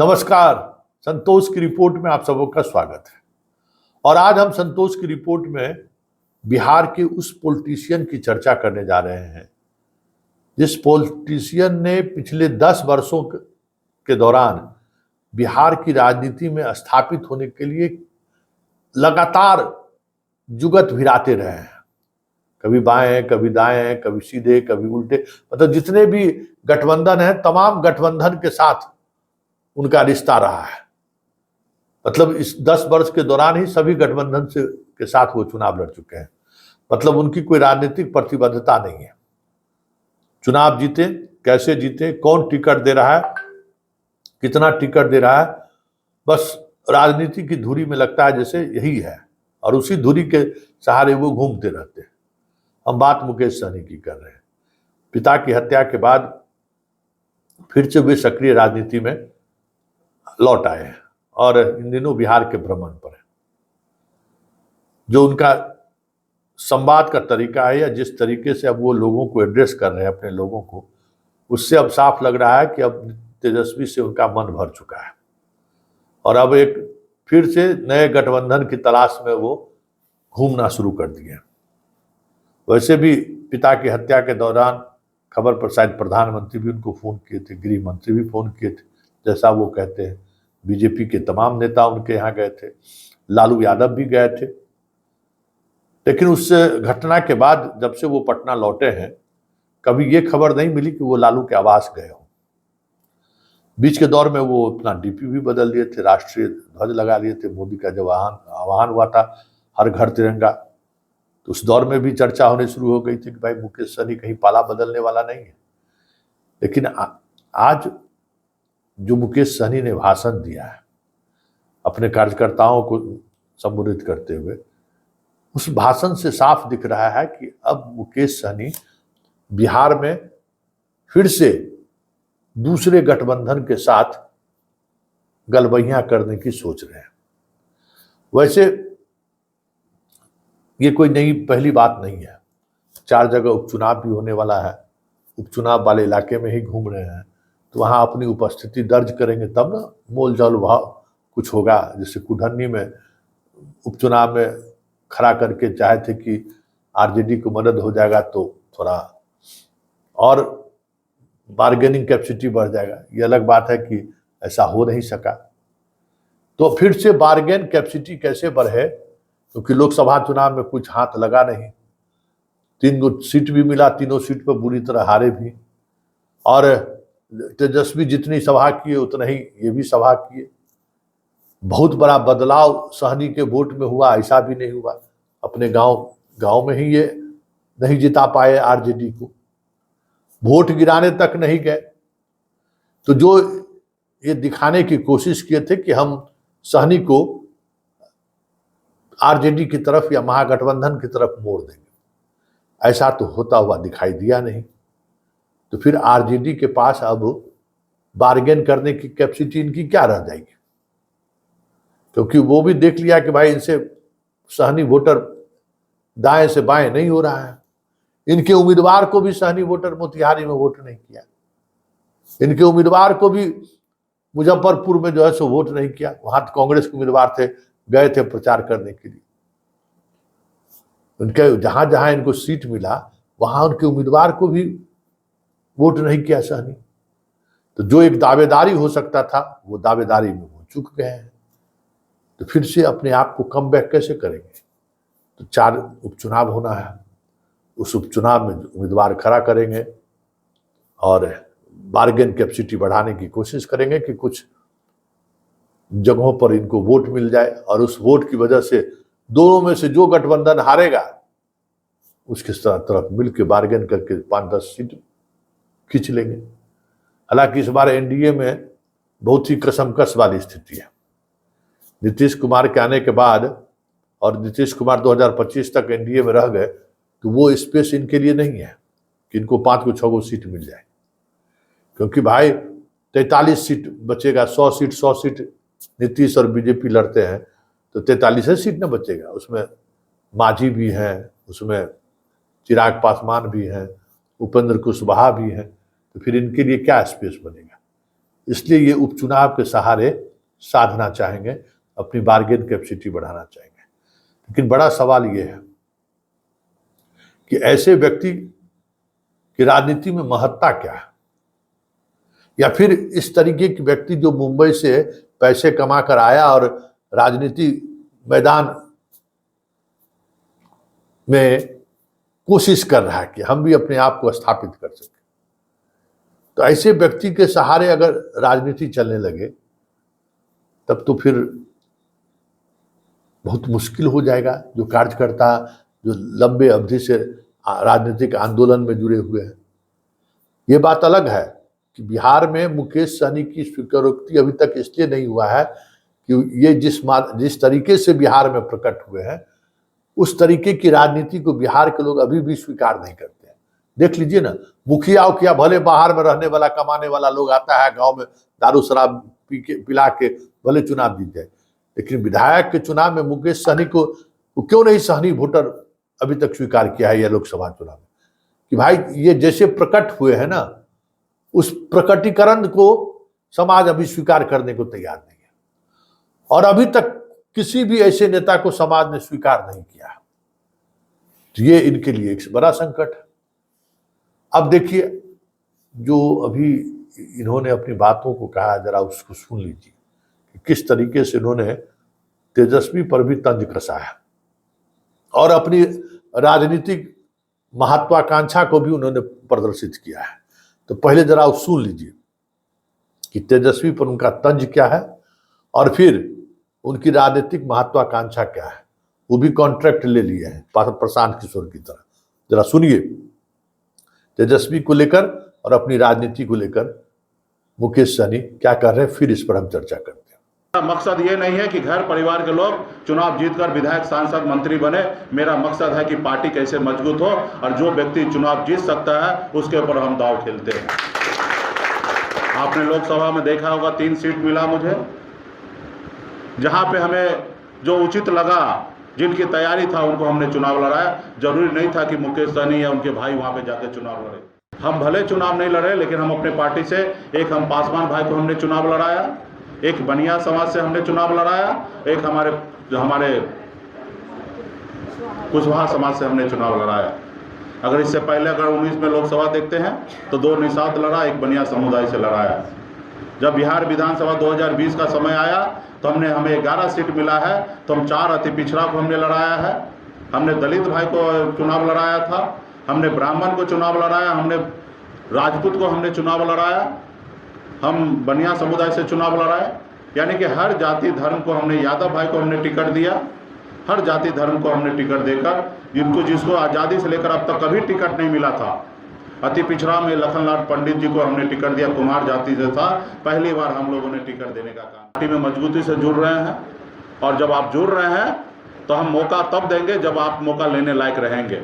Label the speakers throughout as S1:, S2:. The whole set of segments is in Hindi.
S1: नमस्कार। संतोष की रिपोर्ट में आप सबका स्वागत है। और आज हम संतोष की रिपोर्ट में बिहार के उस पॉलिटिशियन की चर्चा करने जा रहे हैं जिस पॉलिटिशियन ने पिछले 10 वर्षों के दौरान बिहार की राजनीति में स्थापित होने के लिए लगातार जुगत भिड़ाते रहे हैं। कभी बाएं, कभी दाएं, कभी सीधे, कभी उल्टे, मतलब जितने भी गठबंधन है तमाम गठबंधन के साथ उनका रिश्ता रहा है। मतलब इस 10 वर्ष के दौरान ही सभी गठबंधन से के साथ वो चुनाव लड़ चुके हैं। मतलब उनकी कोई राजनीतिक प्रतिबद्धता नहीं है। चुनाव जीते, कैसे जीते, कौन टिकट दे रहा है, कितना टिकट दे रहा है, बस राजनीति की धुरी में लगता है जैसे यही है और उसी धुरी के सहारे वो घूमते रहते हैं। हम बात मुकेश सहनी की कर रहे हैं। पिता की हत्या के बाद फिर से वे सक्रिय राजनीति में लौट आए हैं और इन दिनों बिहार के भ्रमण पर है। जो उनका संवाद का तरीका है या जिस तरीके से अब वो लोगों को एड्रेस कर रहे हैं, अपने लोगों को, उससे अब साफ लग रहा है कि अब तेजस्वी से उनका मन भर चुका है और अब एक फिर से नए गठबंधन की तलाश में वो घूमना शुरू कर दिए। वैसे भी पिता की हत्या के दौरान खबर पर शायद प्रधानमंत्री भी उनको फोन किए थे, गृह मंत्री भी फोन किए थे, जैसा वो कहते हैं। बीजेपी के तमाम नेता उनके यहाँ गए थे, लालू यादव भी गए थे। लेकिन उस घटना के बाद जब से वो पटना लौटे हैं, कभी ये खबर नहीं मिली कि वो लालू के आवास गए हों। बीच के दौर में वो अपना डीपी भी बदल दिए थे, राष्ट्रीय ध्वज लगा लिए थे। मोदी का जब आह्वान हुआ था हर घर तिरंगा, तो उस दौर में भी चर्चा होने शुरू हो गई थी कि भाई मुकेश सहनी कहीं पाला बदलने वाला नहीं है। लेकिन आज जो मुकेश सहनी ने भाषण दिया है अपने कार्यकर्ताओं को संबोधित करते हुए, उस भाषण से साफ दिख रहा है कि अब मुकेश सहनी बिहार में फिर से दूसरे गठबंधन के साथ गलबैयां करने की सोच रहे हैं। वैसे ये कोई नई पहली बात नहीं है। 4 जगह उपचुनाव भी होने वाला है, उपचुनाव वाले इलाके में ही घूम रहे हैं, तो वहाँ अपनी उपस्थिति दर्ज करेंगे तब ना मोल जल भाव कुछ होगा। जैसे कुढ़नी में उपचुनाव में खड़ा करके चाहे थे कि आरजेडी को मदद हो जाएगा तो थोड़ा और बार्गेनिंग कैपेसिटी बढ़ जाएगा। ये अलग बात है कि ऐसा हो नहीं सका। तो फिर से बार्गेन कैपेसिटी कैसे बढ़े, क्योंकि लोकसभा चुनाव में कुछ हाथ लगा नहीं। 3 सीट भी मिला, तीनों सीट पर बुरी तरह हारे भी। और तेजस्वी जितनी सभा किए उतना ही ये भी सभा किए। बहुत बड़ा बदलाव सहनी के वोट में हुआ ऐसा भी नहीं हुआ। अपने गांव में ही ये नहीं जिता पाए आरजेडी को, वोट गिराने तक नहीं गए। तो जो ये दिखाने की कोशिश किए थे कि हम सहनी को आरजेडी की तरफ या महागठबंधन की तरफ मोड़ देंगे, ऐसा तो होता हुआ दिखाई दिया नहीं। तो फिर आरजेडी के पास अब बार्गेन करने की कैपेसिटी इनकी क्या रह जाएगी, क्योंकि वो भी देख लिया कि भाई इनसे सहनी वोटर दाएं से बाएं नहीं हो रहा है। इनके उम्मीदवार को भी सहनी वोटर मोतिहारी में वोट नहीं किया, इनके उम्मीदवार को भी मुजफ्फरपुर में जो है सो वोट नहीं किया। वहां तो कांग्रेस के उम्मीदवार थे, गए थे प्रचार करने के लिए। उनके जहां जहां इनको सीट मिला वहां उनके उम्मीदवार को भी वोट नहीं किया सहनी। तो जो एक दावेदारी हो सकता था वो दावेदारी में वो चूक गए हैं। तो फिर से अपने आप को कम बैक कैसे करेंगे। तो 4 उपचुनाव होना है, उस उपचुनाव में उम्मीदवार खड़ा करेंगे और बार्गेन कैपेसिटी बढ़ाने की कोशिश करेंगे कि कुछ जगहों पर इनको वोट मिल जाए और उस वोट की वजह से दोनों में से जो गठबंधन हारेगा उसके तरफ मिलकर बार्गेन करके 5-10 सीट खींच लेंगे। हालांकि इस बार एनडीए में बहुत ही कसमकस वाली स्थिति है। नीतीश कुमार के आने के बाद और नीतीश कुमार 2025 तक एनडीए में रह गए तो वो स्पेस इनके लिए नहीं है कि इनको 5 को 6 सीट मिल जाए, क्योंकि भाई 43 सीट बचेगा। 100 सीट नीतीश और बीजेपी लड़ते हैं तो 43 सीट ना बचेगा। उसमें मांझी भी हैं, उसमें चिराग पासवान भी हैं, उपेंद्र कुशवाहा भी हैं। तो फिर इनके लिए क्या स्पेस बनेगा। इसलिए ये उपचुनाव के सहारे साधना चाहेंगे, अपनी बार्गेन कैपेसिटी बढ़ाना चाहेंगे। लेकिन बड़ा सवाल ये है कि ऐसे व्यक्ति की राजनीति में महत्ता क्या है, या फिर इस तरीके के व्यक्ति जो मुंबई से पैसे कमा कर आया और राजनीति मैदान में कोशिश कर रहा है कि हम भी अपने आप को स्थापित कर सकें, तो ऐसे व्यक्ति के सहारे अगर राजनीति चलने लगे तब तो फिर बहुत मुश्किल हो जाएगा। जो कार्यकर्ता जो लंबे अवधि से राजनीतिक आंदोलन में जुड़े हुए हैं, ये बात अलग है कि बिहार में मुकेश सहनी की स्वीकारोक्ति अभी तक इसलिए नहीं हुआ है कि ये जिस तरीके से बिहार में प्रकट हुए हैं उस तरीके की राजनीति को बिहार के लोग अभी भी स्वीकार नहीं करते हैं। देख लीजिए ना, मुखिया उखिया भले बाहर में रहने वाला कमाने वाला लोग आता है, गांव में दारू शराब पिला के भले चुनाव जीत जाए, लेकिन विधायक के चुनाव में मुकेश सहनी को क्यों नहीं सहनी वोटर अभी तक स्वीकार किया है, यह लोकसभा चुनाव में, कि भाई ये जैसे प्रकट हुए हैं ना, उस प्रकटीकरण को समाज अभी स्वीकार करने को तैयार नहीं है। और अभी तक किसी भी ऐसे नेता को समाज ने स्वीकार नहीं किया, तो ये इनके लिए एक बड़ा संकट है। अब देखिए, जो अभी इन्होंने अपनी बातों को कहा, जरा उसको सुन लीजिए कि किस तरीके से इन्होंने तेजस्वी पर भी तंज कसा है और अपनी राजनीतिक महत्वाकांक्षा को भी उन्होंने प्रदर्शित किया है। तो पहले जरा उस सुन लीजिए कि तेजस्वी पर उनका तंज क्या है और फिर उनकी राजनीतिक महत्वाकांक्षा क्या है। वो भी कॉन्ट्रैक्ट ले लिए हैं प्रशांत किशोर की तरह। जरा सुनिए तेजस्वी को लेकर और अपनी राजनीति को लेकर मुकेश सहनी क्या कर रहे हैं, फिर इस पर हम चर्चा करते हैं।
S2: मेरा मकसद ये नहीं है कि घर परिवार के लोग चुनाव जीतकर विधायक, सांसद, मंत्री बने। मेरा मकसद है कि पार्टी कैसे मजबूत हो और जो व्यक्ति चुनाव जीत सकता है उसके ऊपर हम दांव खेलते हैं। आपने लोकसभा में देखा होगा 3 सीट मिला मुझे, जहां पे हमें जो उचित लगा, जिनकी तैयारी था, उनको हमने चुनाव लड़ाया। जरूरी नहीं था कि मुकेश सहनी या उनके भाई वहां पे जाकर चुनाव लड़े। हम भले चुनाव नहीं लड़े, लेकिन हम अपने पार्टी से एक हम पासवान भाई को हमने चुनाव लड़ाया, एक बनिया समाज से हमने चुनाव लड़ाया, एक हमारे कुशवाहा समाज से हमने चुनाव लड़ाया। अगर इससे पहले अगर 19 में लोकसभा देखते हैं तो 2 निषाद लड़ा, एक बनिया समुदाय से लड़ाया। जब बिहार विधानसभा 2020 का समय आया तो हमें 11 सीट मिला है, तो हम 4 अति पिछड़ा को हमने लड़ाया है, हमने दलित भाई को चुनाव लड़ाया था, हमने ब्राह्मण को चुनाव लड़ाया, हमने राजपूत को हमने चुनाव लड़ाया, हम बनिया समुदाय से चुनाव लड़ाए। यानी कि हर जाति धर्म को हमने, यादव भाई को हमने टिकट दिया, हर जाति धर्म को हमने टिकट देकर, जिसको आज़ादी से लेकर अब तक कभी टिकट नहीं मिला था। अति पिछड़ा में लखनलाल पंडित जी को हमने टिकट दिया, कुमार जाति से था, पहली बार हम लोगों ने टिकट देने का काम। पार्टी में मजबूती से जुड़ रहे हैं और जब आप जुड़ रहे हैं तो हम मौका तब देंगे जब आप मौका लेने लायक रहेंगे।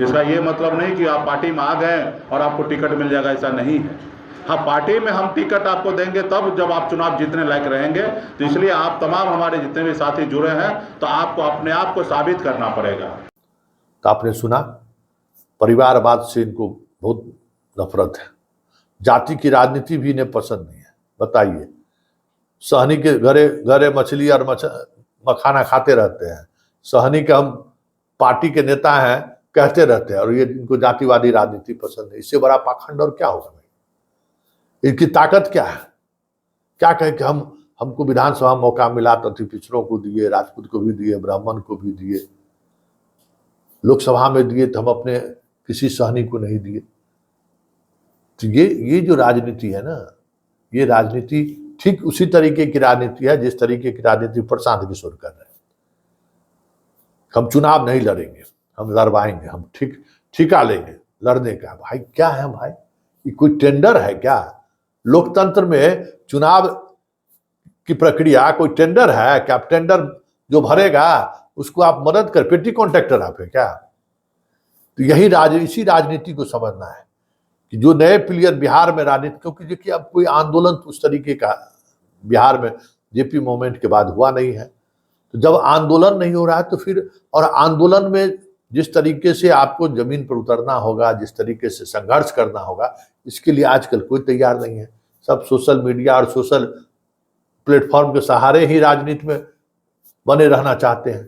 S2: इसका ये मतलब नहीं कि आप पार्टी में आ गए और आपको टिकट मिल जाएगा, ऐसा नहीं है। हाँ, पार्टी में हम टिकट आपको देंगे तब जब आप चुनाव जीतने लायक रहेंगे। तो इसलिए आप तमाम हमारे जितने भी साथी जुड़े हैं, तो आपको अपने आप को साबित करना पड़ेगा।
S1: तो आपने सुना, परिवारवाद से इनको बहुत नफरत है, जाति की राजनीति भी इन्हें पसंद नहीं है। बताइए, सहनी के घरे मछली और मखाना खाते रहते हैं, सहनी के हम पार्टी के नेता हैं कहते रहते हैं, और ये इनको जातिवादी राजनीति पसंद है। इससे बड़ा पाखंड और क्या होगा? इनकी ताकत क्या है? क्या कहे कि हमको विधानसभा मौका मिला तो अति पिछड़ों को दिए, राजपूत को भी दिए, ब्राह्मण को भी दिए, लोकसभा में दिए, तो हम अपने किसी सहनी को नहीं दिए। तो ये जो राजनीति है ना, ये राजनीति ठीक उसी तरीके की राजनीति है जिस तरीके की राजनीति प्रशांत किशोर कर रहे हैं। हम चुनाव नहीं लड़ेंगे, हम लड़वाएंगे, हम ठिका लेंगे लड़ने का। भाई क्या है भाई, ये कोई टेंडर है क्या? लोकतंत्र में चुनाव की प्रक्रिया कोई टेंडर है क्या? टेंडर जो भरेगा उसको आप मदद कर, पेटी कॉन्ट्रैक्टर आप है क्या? तो इसी राजनीति को समझना है कि जो नए प्लेयर बिहार में राजनीति, क्योंकि देखिए अब कोई आंदोलन उस तरीके का बिहार में जेपी मूवमेंट के बाद हुआ नहीं है। तो जब आंदोलन नहीं हो रहा है तो फिर, और आंदोलन में जिस तरीके से आपको जमीन पर उतरना होगा, जिस तरीके से संघर्ष करना होगा, इसके लिए आजकल कोई तैयार नहीं है। सब सोशल मीडिया और सोशल प्लेटफॉर्म के सहारे ही राजनीति में बने रहना चाहते हैं।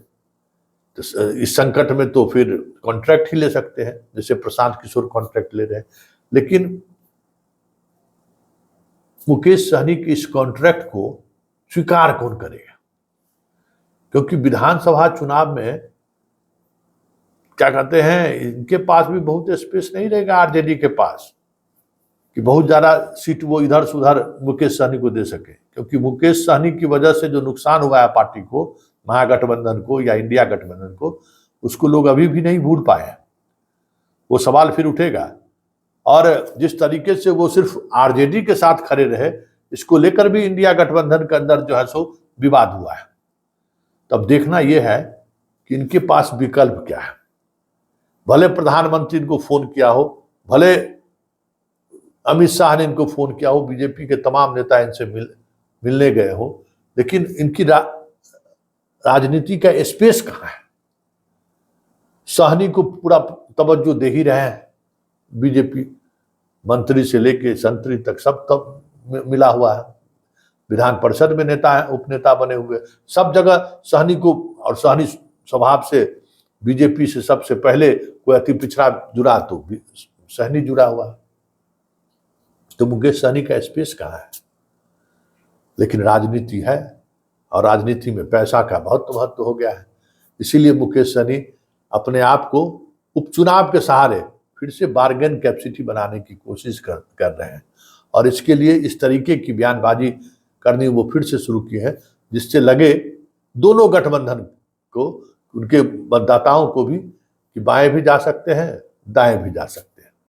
S1: तो इस संकट में तो फिर कॉन्ट्रैक्ट ही ले सकते हैं, जैसे प्रशांत किशोर कॉन्ट्रैक्ट ले रहे हैं। लेकिन मुकेश सहनी के इस कॉन्ट्रैक्ट को स्वीकार कौन करेगा? क्योंकि विधानसभा चुनाव में क्या कहते हैं, इनके पास भी बहुत स्पेस नहीं रहेगा आरजेडी के पास कि बहुत ज्यादा सीट वो इधर से उधर मुकेश सहनी को दे सके। क्योंकि मुकेश सहनी की वजह से जो नुकसान हुआ है पार्टी को, महागठबंधन को या इंडिया गठबंधन को, उसको लोग अभी भी नहीं भूल पाए। वो सवाल फिर उठेगा। और जिस तरीके से वो सिर्फ आरजेडी के साथ खड़े रहे, इसको लेकर भी इंडिया गठबंधन के अंदर जो है सो विवाद हुआ है। तब देखना यह है कि इनके पास विकल्प क्या है। भले प्रधानमंत्री इनको फोन किया हो, भले अमित शाह ने इनको फोन किया हो, बीजेपी के तमाम नेता इनसे मिलने गए हो, लेकिन इनकी राजनीति का स्पेस कहाँ है? सहनी को पूरा तवज्जो दे ही रहे हैं, बीजेपी मंत्री से लेके संतरी तक सब तब मिला हुआ है। विधान परिषद में नेता है, उपनेता बने हुए, सब जगह सहनी को, और सहनी स्वभाव से बीजेपी से सबसे पहले कोई अति पिछड़ा जुड़ा तो सहनी जुड़ा हुआ है। तो मुकेश सहनी का स्पेस कहाँ है? लेकिन राजनीति है, और राजनीति में पैसा का बहुत महत्व हो गया है। इसीलिए मुकेश सहनी अपने आप को उपचुनाव के सहारे फिर से बार्गेन कैपेसिटी बनाने की कोशिश कर रहे हैं। और इसके लिए इस तरीके की बयानबाजी करनी वो फिर से शुरू की है, जिससे लगे दोनों गठबंधन को, उनके मतदाताओं को भी, कि बाएं भी जा सकते हैं, दाएं भी जा सकते हैं।